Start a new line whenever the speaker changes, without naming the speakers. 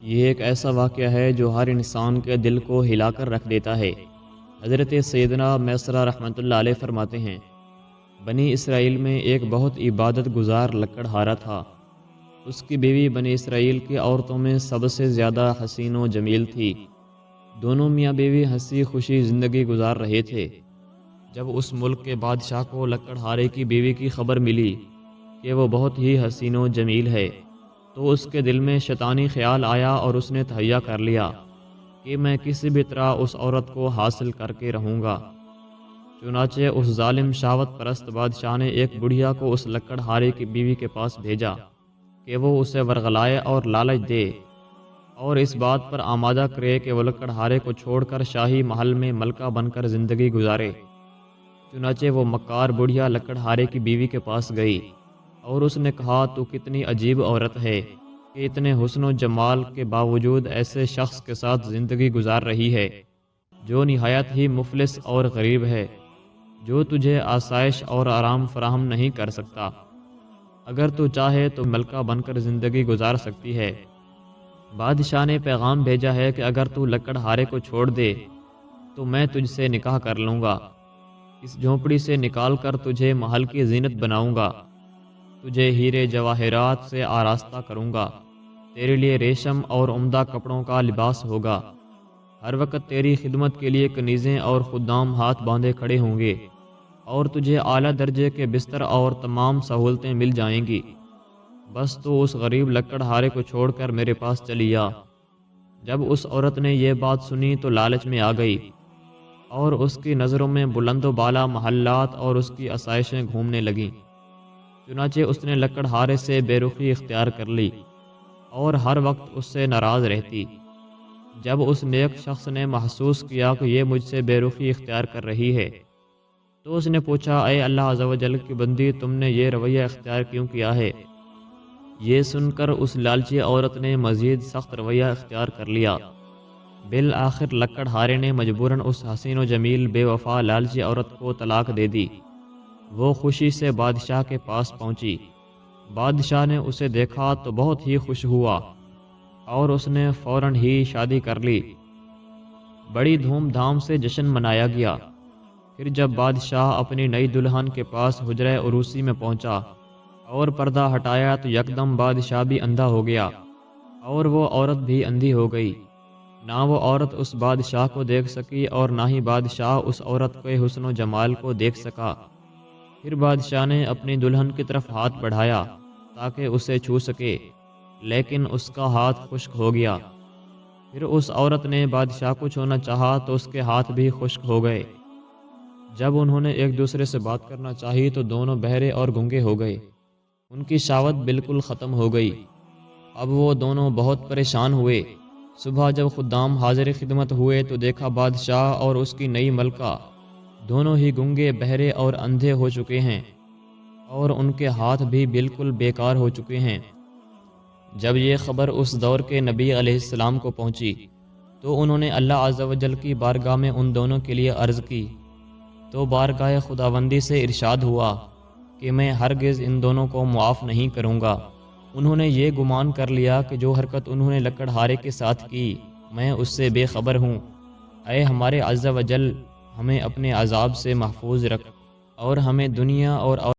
یہ ایک ایسا واقعہ ہے جو ہر انسان کے دل کو ہلا کر رکھ دیتا ہے۔ حضرت سیدنا میسرہ رحمۃ اللہ علیہ فرماتے ہیں، بنی اسرائیل میں ایک بہت عبادت گزار لکڑہارا تھا۔ اس کی بیوی بنی اسرائیل کی عورتوں میں سب سے زیادہ حسین و جمیل تھی۔ دونوں میاں بیوی ہنسی خوشی زندگی گزار رہے تھے۔ جب اس ملک کے بادشاہ کو لکڑہارے کی بیوی کی خبر ملی کہ وہ بہت ہی حسین و جمیل ہے، تو اس کے دل میں شیطانی خیال آیا اور اس نے تہیہ کر لیا کہ میں کسی بھی طرح اس عورت کو حاصل کر کے رہوں گا۔ چنانچہ اس ظالم شہوت پرست بادشاہ نے ایک بڑھیا کو اس لکڑہارے کی بیوی کے پاس بھیجا کہ وہ اسے ورغلائے اور لالچ دے اور اس بات پر آمادہ کرے کہ وہ لکڑہارے کو چھوڑ کر شاہی محل میں ملکہ بن کر زندگی گزارے۔ چنانچہ وہ مکار بڑھیا لکڑہارے کی بیوی کے پاس گئی اور اس نے کہا، تو کتنی عجیب عورت ہے کہ اتنے حسن و جمال کے باوجود ایسے شخص کے ساتھ زندگی گزار رہی ہے جو نہایت ہی مفلس اور غریب ہے، جو تجھے آسائش اور آرام فراہم نہیں کر سکتا۔ اگر تو چاہے تو ملکہ بن کر زندگی گزار سکتی ہے۔ بادشاہ نے پیغام بھیجا ہے کہ اگر تو لکڑہارے کو چھوڑ دے تو میں تجھ سے نکاح کر لوں گا، اس جھونپڑی سے نکال کر تجھے محل کی زینت بناؤں گا، تجھے ہیرے جواہرات سے آراستہ کروں گا، تیرے لیے ریشم اور عمدہ کپڑوں کا لباس ہوگا، ہر وقت تیری خدمت کے لیے کنیزیں اور خدام ہاتھ باندھے کھڑے ہوں گے، اور تجھے اعلیٰ درجے کے بستر اور تمام سہولتیں مل جائیں گی۔ بس تو اس غریب لکڑہارے کو چھوڑ کر میرے پاس چلی آ۔ جب اس عورت نے یہ بات سنی تو لالچ میں آ گئی اور اس کی نظروں میں بلند و بالا محلات اور اس کی آسائشیں گھومنے لگیں۔ چنانچہ اس نے لکڑہارے سے بے رخی اختیار کر لی اور ہر وقت اس سے ناراض رہتی۔ جب اس نیک شخص نے محسوس کیا کہ یہ مجھ سے بے رخی اختیار کر رہی ہے تو اس نے پوچھا، اے اللہ عز و جل کی بندی، تم نے یہ رویہ اختیار کیوں کیا ہے؟ یہ سن کر اس لالچی عورت نے مزید سخت رویہ اختیار کر لیا۔ بالآخر لکڑہارے نے مجبوراً اس حسین و جمیل بے وفا لالچی عورت کو طلاق دے دی۔ وہ خوشی سے بادشاہ کے پاس پہنچی۔ بادشاہ نے اسے دیکھا تو بہت ہی خوش ہوا اور اس نے فوراً ہی شادی کر لی۔ بڑی دھوم دھام سے جشن منایا گیا۔ پھر جب بادشاہ اپنی نئی دلہن کے پاس حجرہ عروسی میں پہنچا اور پردہ ہٹایا تو یکدم بادشاہ بھی اندھا ہو گیا اور وہ عورت بھی اندھی ہو گئی۔ نہ وہ عورت اس بادشاہ کو دیکھ سکی اور نہ ہی بادشاہ اس عورت کے حسن و جمال کو دیکھ سکا۔ پھر بادشاہ نے اپنی دلہن کی طرف ہاتھ بڑھایا تاکہ اسے چھو سکے، لیکن اس کا ہاتھ خشک ہو گیا۔ پھر اس عورت نے بادشاہ کو چھونا چاہا تو اس کے ہاتھ بھی خشک ہو گئے۔ جب انہوں نے ایک دوسرے سے بات کرنا چاہی تو دونوں بہرے اور گنگے ہو گئے۔ ان کی شہوت بالکل ختم ہو گئی۔ اب وہ دونوں بہت پریشان ہوئے۔ صبح جب خدام حاضر خدمت ہوئے تو دیکھا بادشاہ اور اس کی نئی ملکہ دونوں ہی گنگے، بہرے اور اندھے ہو چکے ہیں اور ان کے ہاتھ بھی بالکل بیکار ہو چکے ہیں۔ جب یہ خبر اس دور کے نبی علیہ السلام کو پہنچی تو انہوں نے اللہ عز و جل کی بارگاہ میں ان دونوں کے لیے عرض کی تو بارگاہ خداوندی سے ارشاد ہوا کہ میں ہرگز ان دونوں کو معاف نہیں کروں گا۔ انہوں نے یہ گمان کر لیا کہ جو حرکت انہوں نے لکڑہارے کے ساتھ کی میں اس سے بے خبر ہوں۔ اے ہمارے عز و جل، ہمیں اپنے عذاب سے محفوظ رکھ اور ہمیں دنیا اور